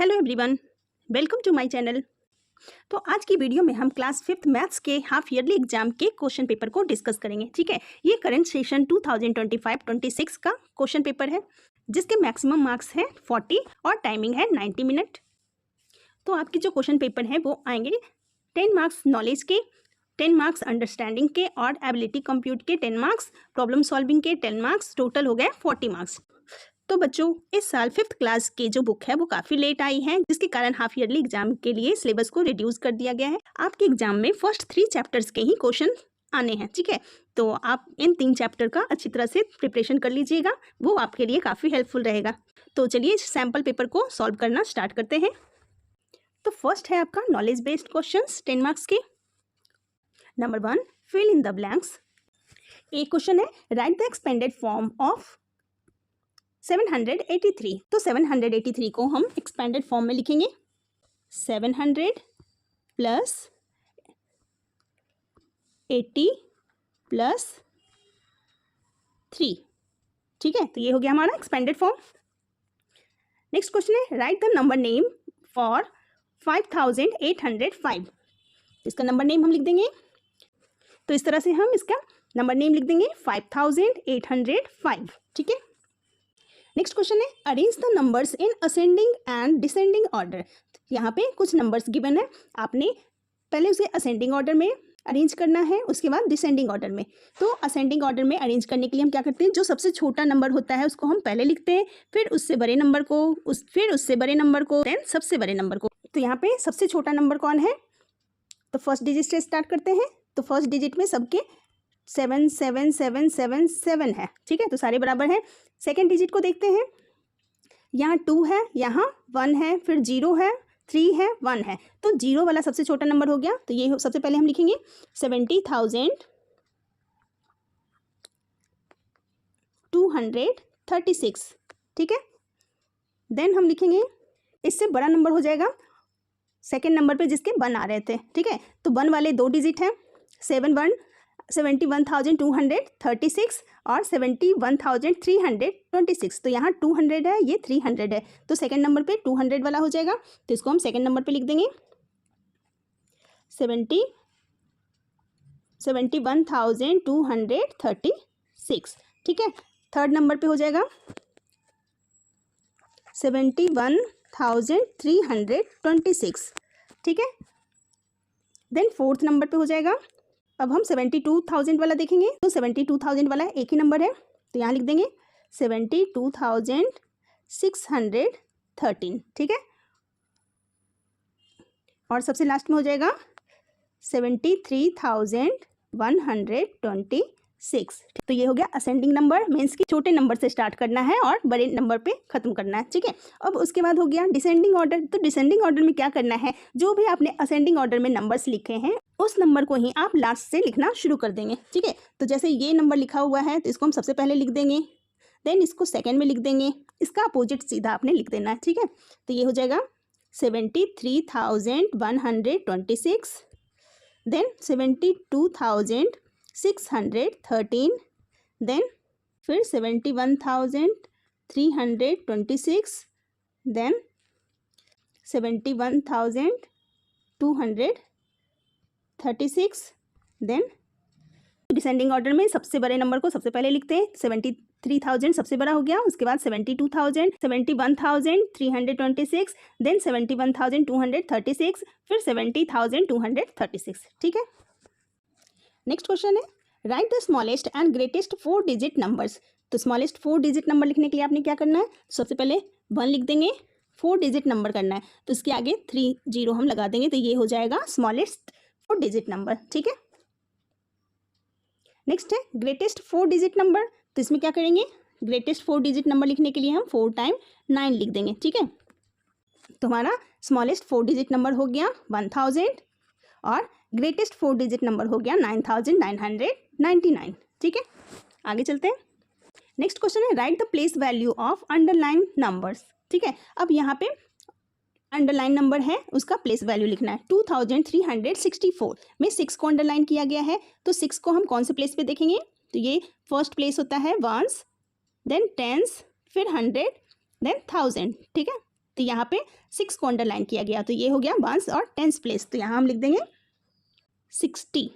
Hello everyone, welcome to my channel. तो आज की वीडियो में हम class 5th maths half yearly ईयरली एग्जाम के क्वेश्चन पेपर को डिस्कस करेंगे। ठीक है, ये करंट सेशन 2025-26 का क्वेश्चन पेपर है जिसके मैक्सिमम मार्क्स है 40 और टाइमिंग है 90 मिनट। तो आपके जो क्वेश्चन पेपर है वो आएंगे 10 मार्क्स नॉलेज के, 10 मार्क्स अंडरस्टैंडिंग के और एबिलिटी कंप्यूट के 10 मार्क्स, प्रॉब्लम सॉल्विंग के 10 मार्क्स, टोटल हो गए 40 मार्क्स। तो बच्चों, इस साल 5th क्लास की जो बुक है वो काफ़ी लेट आई है जिसके कारण हाफ ईयरली एग्जाम के लिए सिलेबस को रिड्यूस कर दिया गया है। आपके एग्जाम में फर्स्ट 3 चैप्टर्स के ही क्वेश्चन आने हैं। ठीक है, तो आप इन 3 चैप्टर का अच्छी तरह से प्रिपरेशन कर लीजिएगा, वो आपके लिए काफ़ी हेल्पफुल रहेगा। तो चलिए सैम्पल पेपर को सॉल्व करना स्टार्ट करते हैं। तो फर्स्ट है आपका नॉलेज बेस्ड क्वेश्चंस 10 मार्क्स के। Number 1, fill in the blanks. एक क्वेश्चन है, write the expanded form of 783। तो 783 को हम एक्सपेंडेड फॉर्म में लिखेंगे 700 प्लस 80 प्लस 3। ठीक है, तो ये हो गया हमारा एक्सपेंडेड फॉर्म। नेक्स्ट क्वेश्चन है, write the number name for 5805। इसका नंबर नेम हम लिख देंगे, तो इस तरह से हम इसका नंबर नेम लिख देंगे 5805। ठीक है। नेक्स्ट क्वेश्चन है, arrange the numbers in ascending and descending order. यहाँ पे कुछ नंबर्स गिवन है, आपने पहले उसे असेंडिंग ऑर्डर में अरेंज करना है, उसके बाद डिसेंडिंग ऑर्डर में। तो असेंडिंग ऑर्डर में अरेंज करने के लिए हम क्या करते हैं, जो सबसे छोटा नंबर होता है उसको हम पहले लिखते हैं, फिर उससे बड़े नंबर को, फिर उससे बड़े नंबर को, देन सबसे बड़े नंबर को। तो यहाँ पे सबसे छोटा नंबर कौन है, तो फर्स्ट डिजिट से स्टार्ट करते हैं। तो फर्स्ट डिजिट में सबके 77777 है। ठीक है, तो सारे बराबर हैं। सेकेंड डिजिट को देखते हैं, यहाँ 2 है, यहाँ 1 है, फिर 0 है, 3 है, 1 है। तो 0 वाला सबसे छोटा नंबर हो गया, तो ये सबसे पहले हम लिखेंगे 70,236। ठीक है, देन हम लिखेंगे, इससे बड़ा नंबर हो जाएगा सेकेंड नंबर पे जिसके 1 आ रहे थे। ठीक है, तो 1 वाले 2 डिजिट हैं, 71,236 और 71,326। तो यहाँ 200 है, ये 300 है, तो सेकंड नंबर पे 200 वाला हो जाएगा, तो इसको हम सेकंड नंबर पे लिख देंगे 71,236। ठीक है, थर्ड नंबर पे हो जाएगा 71,326। ठीक है, देन फोर्थ नंबर पे हो जाएगा, अब हम 72,000 वाला देखेंगे। तो 72,000 वाला एक ही नंबर है, तो यहाँ लिख देंगे 72,613। ठीक है, और सबसे लास्ट में हो जाएगा 73,126। तो ये हो गया असेंडिंग नंबर, मीन्स कि छोटे नंबर से स्टार्ट करना है और बड़े नंबर पे खत्म करना है। ठीक है, अब उसके बाद हो गया डिसेंडिंग ऑर्डर। तो डिसेंडिंग ऑर्डर में क्या करना है, जो भी आपने असेंडिंग ऑर्डर में नंबर्स लिखे हैं उस नंबर को ही आप लास्ट से लिखना शुरू कर देंगे। ठीक है, तो जैसे ये नंबर लिखा हुआ है तो इसको हम सबसे पहले लिख देंगे, देन इसको सेकेंड में लिख देंगे, इसका अपोजिट सीधा आपने लिख देना है। ठीक है, तो ये हो जाएगा 73,126, देन 72,613, देन फिर 71,326, देन 71,236, देन डिसेंडिंग ऑर्डर में सबसे बड़े नंबर को सबसे पहले लिखते हैं। 73,000 सबसे बड़ा हो गया, उसके बाद 72,000, 71,326, देन 71,236, फिर 70,236। ठीक है, नेक्स्ट क्वेश्चन है, write the smallest and greatest 4 digit numbers. तो स्मॉलेस्ट 4 डिजिट नंबर लिखने के लिए आपने क्या करना है, सबसे पहले 1 लिख देंगे, 4 डिजिट नंबर करना है, तो इसके आगे 3 0 हम लगा देंगे, तो ये हो जाएगा स्मॉलेस्ट 4 डिजिट नंबर। ठीक है, नेक्स्ट है ग्रेटेस्ट 4 डिजिट नंबर। तो इसमें क्या करेंगे, ग्रेटेस्ट 4 डिजिट नंबर लिखने के लिए हम 4 टाइम 9 लिख देंगे। ठीक है, तो हमारा स्मॉलेस्ट 4 डिजिट नंबर हो गया 1000 और ग्रेटेस्ट 4 डिजिट नंबर हो गया 9999। ठीक है, आगे चलते हैं। नेक्स्ट क्वेश्चन है, write the place value of underline numbers. ठीक है, अब यहाँ पे अंडरलाइन नंबर है उसका प्लेस वैल्यू लिखना है। 2364 में 6 को अंडरलाइन किया गया है, तो 6 को हम कौन से प्लेस पे देखेंगे, तो ये फर्स्ट प्लेस होता है वंस, देन टेंस, फिर 100, देन 1000। ठीक है, तो यहाँ पे 6 को अंडरलाइन किया गया, तो ये हो गया वंस और टेंस प्लेस, तो यहाँ हम लिख देंगे 60।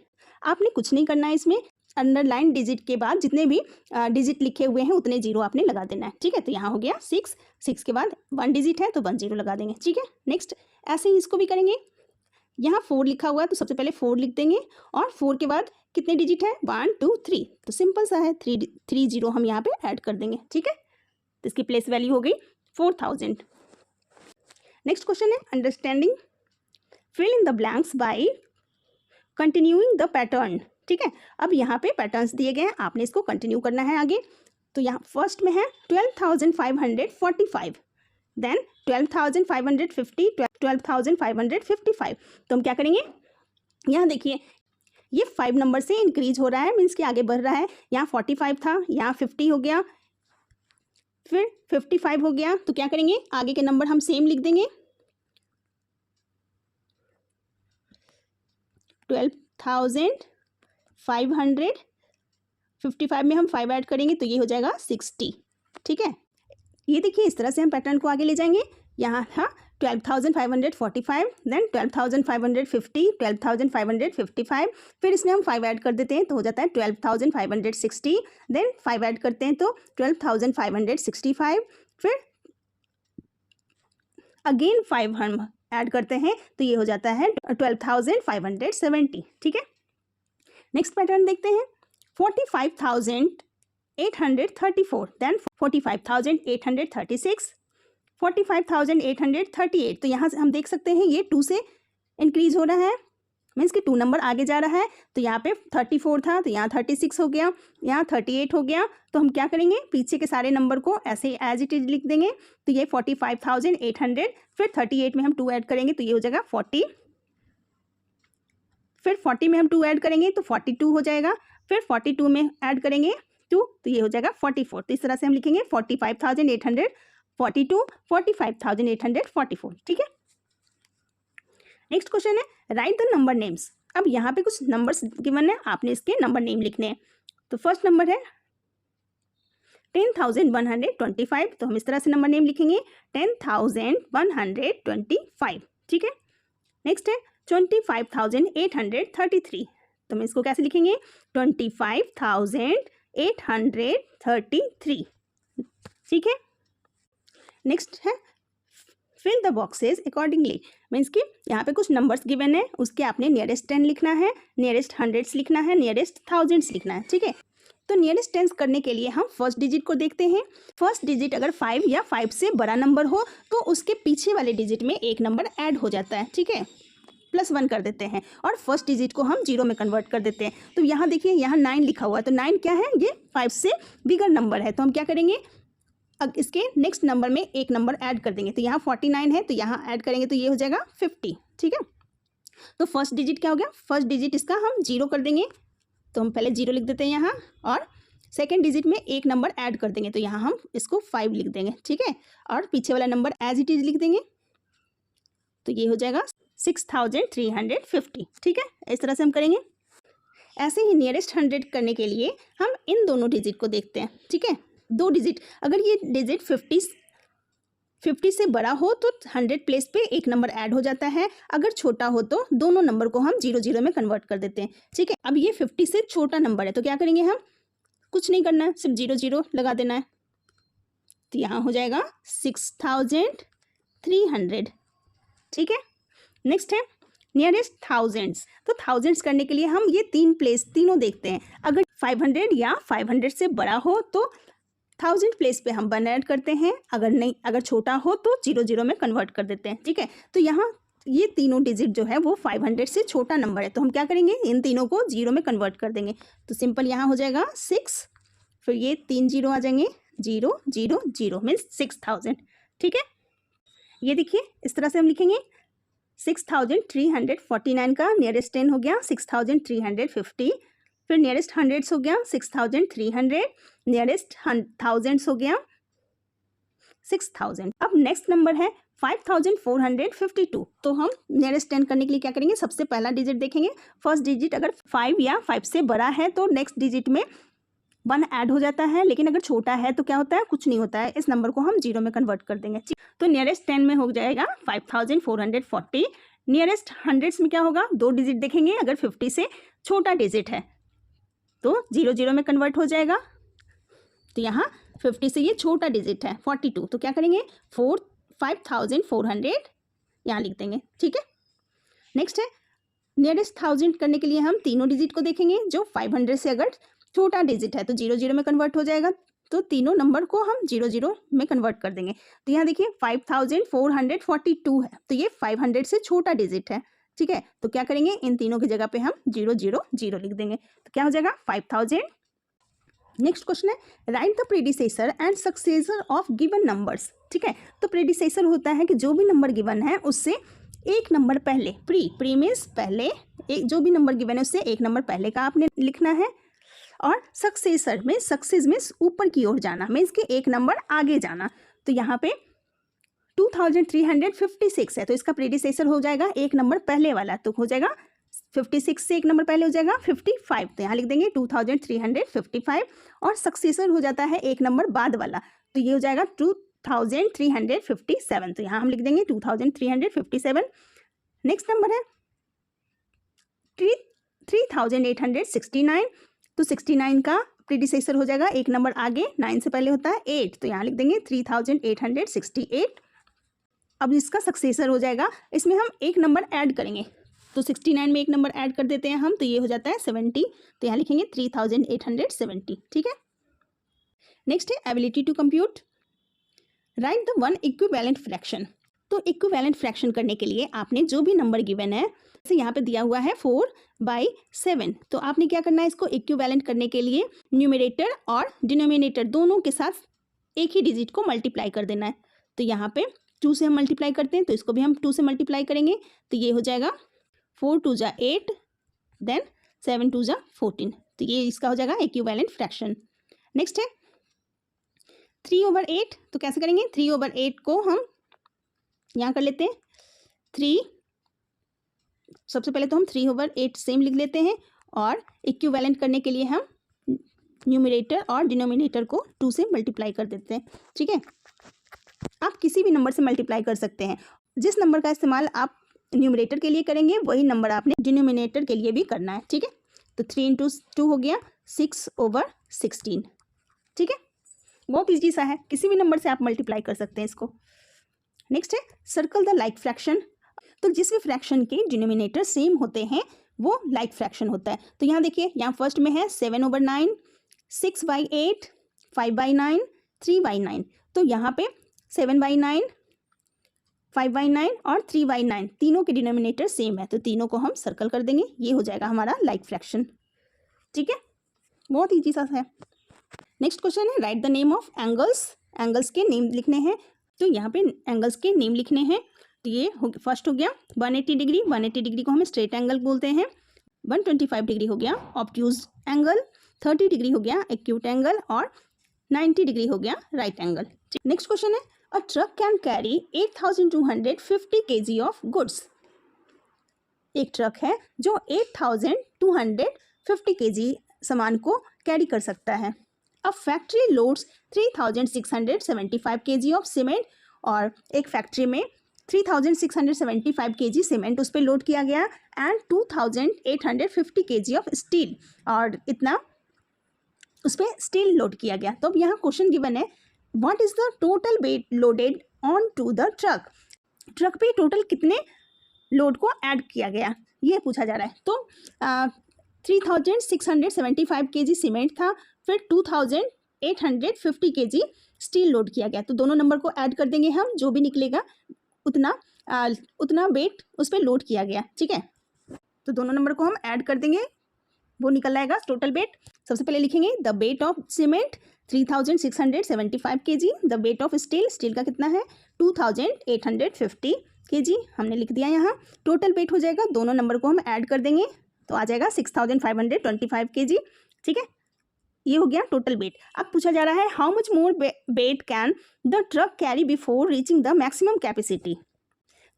आपने कुछ नहीं करना है इसमें, अंडरलाइन डिजिट के बाद जितने भी डिजिट लिखे हुए हैं उतने जीरो आपने लगा देना है, ठीक है। तो यहाँ हो गया 6 के बाद 1 डिजिट है तो 1 जीरो लगा देंगे, ठीक है। नेक्स्ट ऐसे ही इसको भी करेंगे। यहाँ 4 लिखा हुआ है तो सबसे पहले 4 लिख देंगे, और 4 के बाद कितने डिजिट है 1 2 3, तो सिंपल सा है 3 जीरो हम यहाँ पे ऐड कर देंगे, ठीक है। तो इसकी प्लेस वैल्यू हो गई 4000। नेक्स्ट क्वेश्चन है understanding, fill in the blanks by continuing the pattern, ठीक है। अब यहाँ पे पैटर्न्स दिए गए हैं, आपने इसको कंटिन्यू करना है आगे। तो यहाँ फर्स्ट में है 12,545, देन 12,550, 12,555, तो हम क्या करेंगे, यहाँ देखिए ये 5 नंबर से इंक्रीज हो रहा है, मीन्स कि आगे बढ़ रहा है। यहाँ 45 था, यहाँ 50 हो गया, फिर 55 हो गया, तो क्या करेंगे आगे के नंबर हम सेम लिख देंगे। 12,555 में हम 5 ऐड करेंगे तो ये हो जाएगा 60, ठीक है। ये देखिए इस तरह से हम पैटर्न को आगे ले जाएंगे। यहाँ था 12,545, देन 12,550, 12,555, फिर इसमें हम 5 ऐड कर देते हैं तो हो जाता है 12,560, देन 5 ऐड करते हैं तो 12,565, फिर अगेन 5 हम ऐड करते हैं तो ये हो जाता है 12,570, ठीक है। नेक्स्ट पैटर्न देखते हैं 45,834, देन 45,836, 45,838, तो यहाँ से हम देख सकते हैं ये 2 से इंक्रीज हो रहा है, मीन्स कि 2 नंबर आगे जा रहा है। तो यहाँ पे 34 था तो यहाँ 36 हो गया, यहाँ 38 हो गया, तो हम क्या करेंगे पीछे के सारे नंबर को ऐसे एज इट इज लिख देंगे। तो ये 45,800, फिर 38 में हम 2 ऐड करेंगे तो ये हो जाएगा 40, फिर 40 में हम 2 ऐड करेंगे तो 42 हो जाएगा, फिर 42 में ऐड करेंगे 2 तो ये हो जाएगा 44। तो इस तरह से हम लिखेंगे 45,842, 45,844, ठीक है। नेक्स्ट क्वेश्चन है राइट द नंबर नेम्स। अब यहाँ पे कुछ नंबर्स गिवन है, आपने इसके नंबर नेम लिखने हैं। तो फर्स्ट नंबर है 10,125, तो हम इस तरह से नंबर नेम लिखेंगे 10,125, ठीक है। नेक्स्ट है 25,833, तो हम इसको कैसे लिखेंगे 25,833, ठीक है। नेक्स्ट है fill the boxes accordingly, means कि यहाँ पे कुछ नंबर्स गिवन है, उसके आपने नियरेस्ट 10 लिखना है, नियरेस्ट हंड्रेड्स लिखना है, नियरेस्ट थाउजेंड्स लिखना है, ठीक है। तो नियरेस्ट टेंस करने के लिए हम फर्स्ट डिजिट को देखते हैं। फर्स्ट डिजिट अगर 5 या 5 से बड़ा नंबर हो तो उसके पीछे वाले डिजिट में एक नंबर ऐड हो जाता है, ठीक है, +1 कर देते हैं, और फर्स्ट डिजिट को हम 0 में कन्वर्ट कर देते हैं। तो यहाँ देखिए यहाँ 9 लिखा हुआ है, तो 9 क्या है, ये 5 से बिगर नंबर है, तो हम क्या करेंगे अब इसके नेक्स्ट नंबर में एक नंबर ऐड कर देंगे। तो यहाँ 49 है तो यहाँ ऐड करेंगे तो ये हो जाएगा 50, ठीक है। तो फर्स्ट डिजिट क्या हो गया, फर्स्ट डिजिट इसका हम 0 कर देंगे, तो हम पहले 0 लिख देते हैं यहाँ, और सेकेंड डिजिट में एक नंबर ऐड कर देंगे तो यहाँ हम इसको 5 लिख देंगे, ठीक है, और पीछे वाला नंबर एज इट इज लिख देंगे तो ये हो जाएगा 6,350, ठीक है। इस तरह से हम करेंगे। ऐसे ही नियरेस्ट 100 करने के लिए हम इन दोनों डिजिट को देखते हैं, ठीक है। 2 डिजिट, अगर ये डिजिट 50 से बड़ा हो तो 100 प्लेस पे एक नंबर ऐड हो जाता है, अगर छोटा हो तो दोनों नंबर को हम 0 में कन्वर्ट कर देते हैं, ठीक है। अब ये 50 से छोटा नंबर है तो क्या करेंगे हम, कुछ नहीं करना है, सिर्फ 0 लगा देना है, तो यहाँ हो जाएगा 6,300, ठीक है। नेक्स्ट है नियरेस्ट थाउजेंड्स। तो थाउजेंड्स करने के लिए हम ये तीनों देखते हैं। अगर 500 या 500 से बड़ा हो तो 1000 प्लेस पे हम 1 ऐड करते हैं, अगर छोटा हो तो 0 में कन्वर्ट कर देते हैं, ठीक है। तो यहाँ ये तीनों डिजिट जो है वो 500 से छोटा नंबर है, तो हम क्या करेंगे इन तीनों को 0 में कन्वर्ट कर देंगे। तो सिंपल यहाँ हो जाएगा 6, फिर ये 3 0 आ जाएंगे, 0 0 0 मीन्स 6000, ठीक है। ये देखिए इस तरह से हम लिखेंगे 6,349 का नियरेस्ट 10 हो गया 6,350, फिर नियरेस्ट हंड्रेड्स हो गया 6,300, नियरेस्ट थाउजेंड्स हो गया 6,000। अब नेक्स्ट नंबर है 5,452, तो हम नियरेस्ट 10 करने के लिए क्या करेंगे, सबसे पहला डिजिट देखेंगे। फर्स्ट डिजिट अगर 5 या 5 से बड़ा है तो नेक्स्ट डिजिट में 1 ऐड हो जाता है, लेकिन अगर छोटा है तो क्या होता है, कुछ नहीं होता है, इस नंबर को हम 0 में कन्वर्ट कर देंगे। तो नियरेस्ट 10 में हो जाएगा 5440। नियरेस्ट हंड्रेड्स में क्या होगा, 2 डिजिट देखेंगे, अगर 50 से छोटा डिजिट है तो 0 में कन्वर्ट हो जाएगा। तो यहाँ 50 से ये छोटा डिजिट है 42, तो क्या करेंगे 5400 यहाँ लिख देंगे। ठीक है, नेक्स्ट है नियरेस्ट 1000 करने के लिए हम तीनों डिजिट को देखेंगे, जो 500 से अगर छोटा डिजिट है तो 0 में कन्वर्ट हो जाएगा, तो तीनों नंबर को हम 0 में कन्वर्ट कर देंगे। तो यहाँ देखिए 5442 है, तो ये 500 से छोटा डिजिट है। ठीक है, तो क्या करेंगे, इन तीनों की जगह पे हम 000 लिख देंगे, तो क्या हो जाएगा 5000। नेक्स्ट क्वेश्चन है write the predecessor and successor of given numbers. ठीक है, तो प्रीडिसेसर होता है कि जो भी नंबर गिवन है उससे एक नंबर पहले, प्री मीन्स पहले, एक जो भी नंबर गिवन है उससे एक नंबर पहले का आपने लिखना है, और सक्सेसर में सक्सेस मीन्स ऊपर की ओर जाना, मीन्स कि एक नंबर आगे जाना। तो यहाँ पे 2356 है, तो इसका प्रीडिसेसर हो जाएगा एक नंबर पहले वाला, तो हो जाएगा 56 से एक नंबर पहले हो जाएगा 55, तो यहाँ लिख देंगे 2355, और सक्सेसर हो जाता है एक नंबर बाद वाला, तो ये हो जाएगा 2357, तो यहाँ हम लिख देंगे 2357। नेक्स्ट नंबर है 3869, तो 69 का प्रीडिसेसर हो जाएगा एक नंबर आगे, 9 से पहले होता है 8, तो यहाँ लिख देंगे 3868। अब इसका सक्सेसर हो जाएगा, इसमें हम एक नंबर ऐड करेंगे, तो 69 में एक नंबर ऐड कर देते हैं हम, तो ये हो जाता है 70, तो यहाँ लिखेंगे 3870। ठीक है, नेक्स्ट है ability to compute write the one equivalent fraction. तो इक्विवेलेंट फ्रैक्शन करने के लिए आपने जो भी नंबर गिवन है, जैसे यहाँ पे दिया हुआ है 4/7, तो आपने क्या करना है, इसको इक्विवेलेंट करने के लिए न्यूमरेटर और डिनोमिनेटर दोनों के साथ एक ही डिजिट को मल्टीप्लाई कर देना है। तो यहाँ पे 2 से हम मल्टीप्लाई करते हैं, तो इसको भी हम 2 से मल्टीप्लाई करेंगे, तो ये हो जाएगा 4 2 जा 8, देन 7 2 जा 14, तो ये इसका हो जाएगा इक्विवेलेंट फ्रैक्शन। नेक्स्ट है 3/8, तो कैसे करेंगे, 3/8 को हम यहाँ कर लेते हैं 3, सबसे पहले तो हम 3/8 सेम लिख लेते हैं, और इक्विवेलेंट करने के लिए हम न्यूमरेटर और डिनोमिनेटर को 2 से मल्टीप्लाई कर देते हैं। ठीक है, आप किसी भी नंबर से मल्टीप्लाई कर सकते हैं, जिस नंबर का इस्तेमाल आप न्यूमरेटर के लिए करेंगे वही नंबर आपने डिनोमिनेटर के लिए भी करना है। ठीक है, तो 3 × 2 हो गया 6/16। ठीक है, बहुत ईजी सा है, किसी भी नंबर से आप मल्टीप्लाई कर सकते हैं इसको। नेक्स्ट है सर्कल द लाइक फ्रैक्शन। तो जिस भी फ्रैक्शन के डिनोमिनेटर सेम होते हैं वो लाइक फ्रैक्शन होता है। तो यहाँ देखिए, यहाँ फर्स्ट में है 7/9, 6/8, 5/9, 3/9, तो यहाँ पे 7/9, 5/9 और 3/9 तीनों के डिनोमिनेटर सेम है, तो तीनों को हम सर्कल कर देंगे, ये हो जाएगा हमारा लाइक फ्रैक्शन। ठीक है, बहुत ईजी सा है। नेक्स्ट क्वेश्चन है write the name of angles. Angles के नेम लिखने हैं, तो यहाँ पे एंगल्स के नेम लिखने हैं, तो ये फर्स्ट हो गया 180 डिग्री, 180 डिग्री को हम स्ट्रेट एंगल बोलते हैं। 125 डिग्री हो गया ऑब्ट्यूज एंगल, 30 डिग्री हो गया एक्यूट एंगल, और 90 डिग्री हो गया राइट एंगल। नेक्स्ट क्वेश्चन है a truck can carry 8250 kg of goods. एक ट्रक है जो 8250 kg सामान को कैरी कर सकता है। A factory loads 3675 kg of cement, और एक फैक्ट्री में 3675 kg सीमेंट उस पर लोड किया गया, एंड 2850 kg ऑफ स्टील, और इतना उस पर स्टील लोड किया गया। तो अब यहाँ क्वेश्चन गिवन है what is the total weight loaded on to the truck. Truck पे टोटल कितने लोड को ऐड किया गया ये पूछा जा रहा है। तो 3675 kg सीमेंट था, फिर 2850 kg स्टील लोड किया गया, तो दोनों नंबर को ऐड कर देंगे हम, जो भी निकलेगा उतना वेट उस पर लोड किया गया। ठीक है, तो दोनों नंबर को हम ऐड कर देंगे, वो निकल आएगा टोटल वेट। सबसे पहले लिखेंगे the weight of cement 3675 kg, the weight of steel का कितना है 2850 kg, हमने लिख दिया यहाँ। टोटल वेट हो जाएगा, दोनों नंबर को हम ऐड कर देंगे, तो आ जाएगा 6525 kg। ठीक है, ये हो गया टोटल वेट। अब पूछा जा रहा है how much more weight can the truck carry before reaching the maximum capacity.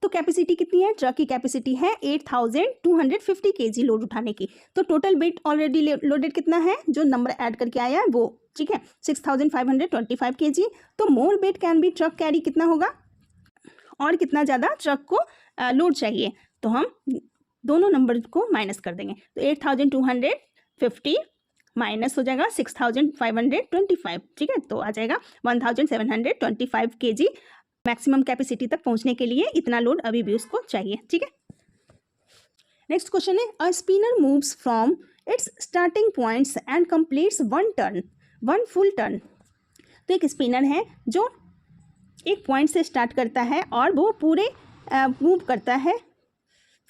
तो कैपेसिटी कितनी है, ट्रक की कैपेसिटी है 8250 kg लोड उठाने की। तो टोटल वेट ऑलरेडी लोडेड कितना है, जो नंबर ऐड करके आया है वो, ठीक है, 6525 kg। तो more weight can be truck carry कितना होगा, और कितना ज़्यादा ट्रक को लोड चाहिए, तो हम दोनों नंबर को माइनस कर देंगे। तो 8250 माइनस हो जाएगा 6525, ठीक है, तो आ जाएगा 1725 kg। मैक्सिमम कैपेसिटी तक पहुंचने के लिए इतना लोड अभी भी उसको चाहिए, ठीक है। नेक्स्ट क्वेश्चन है, a spinner moves from its starting points and completes one full turn. तो एक स्पिनर है जो एक पॉइंट से स्टार्ट करता है और वो पूरे मूव करता है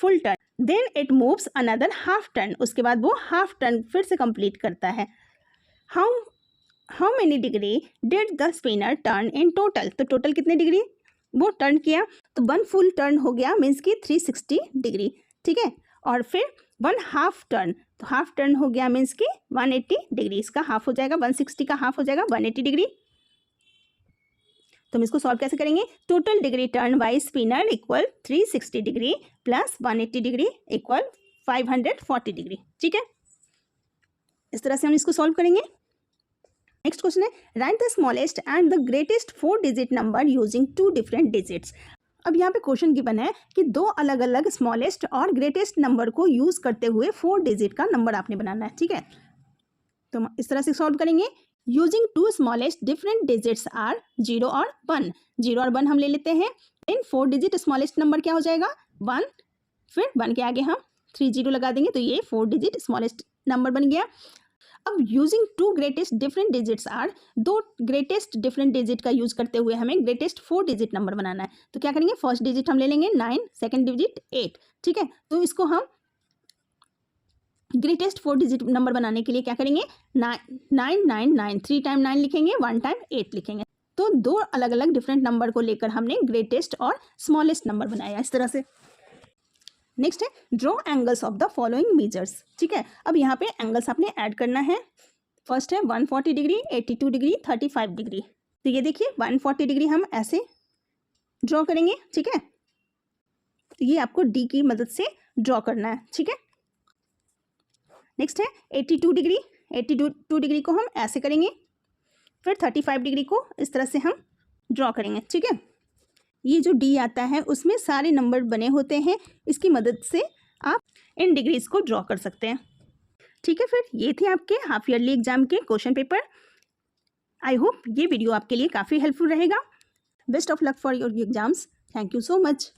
full turn, then it moves another half turn, उसके बाद वो हाफ टर्न फिर से कंप्लीट करता है। How many degree did the spinner turn in total. तो टोटल कितने डिग्री वो टर्न किया, तो वन फुल टर्न हो गया मीन्स की 360 डिग्री, ठीक है। और फिर वन हाफ टर्न, तो हाफ टर्न हो गया मीन्स की 180 डिग्री, इसका हाफ हो जाएगा 160 का हाफ हो जाएगा 180 डिग्री। तो हम इसको सॉल्व कैसे करेंगे, total degree turn by spinner equal 360 degree plus 180 degree equal 540 degree, ठीक है। इस तरह से हम इसको सॉल्व करेंगे। नेक्स्ट क्वेश्चन है, write the smallest and the greatest 4 digit number using 2 different digits. अब यहाँ पे क्वेश्चन गिवन है कि दो अलग अलग स्मॉलेस्ट और ग्रेटेस्ट नंबर को यूज करते हुए 4 डिजिट का नंबर आपने बनाना है, ठीक है। तो हम इस तरह से सॉल्व करेंगे। Using 2 smallest different digits are 0 और 1। 0 और 1 हम ले लेते हैं। इन 4 डिजिट स्मॉलेस्ट नंबर क्या हो जाएगा 1, फिर 1 के आगे हम 3 0 लगा देंगे, तो ये 4 डिजिट स्मॉलेस्ट नंबर बन गया। अब using 2 greatest different digits are, 2 greatest different digit का यूज करते हुए हमें ग्रेटेस्ट 4 डिजिट नंबर बनाना है। तो क्या करेंगे, फर्स्ट डिजिट हम ले लेंगे 9, सेकेंड डिजिट 8, ठीक है। तो इसको हम ग्रेटेस्ट 4 डिजिट नंबर बनाने के लिए क्या करेंगे, 999, 3 टाइम 9 लिखेंगे, 1 टाइम 8 लिखेंगे। तो 2 अलग अलग डिफरेंट नंबर को लेकर हमने ग्रेटेस्ट और स्मॉलेस्ट नंबर बनाया इस तरह से। नेक्स्ट है, draw angles of the following measures, ठीक है। अब यहाँ पे एंगल्स आपने ऐड करना है। फर्स्ट है 140 डिग्री, 82 डिग्री, 35 डिग्री। तो ये देखिए 140 डिग्री हम ऐसे ड्रॉ करेंगे, ठीक है। तो ये आपको डी की मदद से ड्रॉ करना है, ठीक है। नेक्स्ट है 82 डिग्री, 82 डिग्री को हम ऐसे करेंगे, फिर 35 डिग्री को इस तरह से हम ड्रॉ करेंगे, ठीक है। ये जो डी आता है उसमें सारे नंबर बने होते हैं, इसकी मदद से आप इन डिग्रीज को ड्रॉ कर सकते हैं, ठीक है। फिर ये थे आपके हाफ ईयरली एग्जाम के क्वेश्चन पेपर। आई होप ये वीडियो आपके लिए काफ़ी हेल्पफुल रहेगा। Best of luck for your exams. Thank you so much.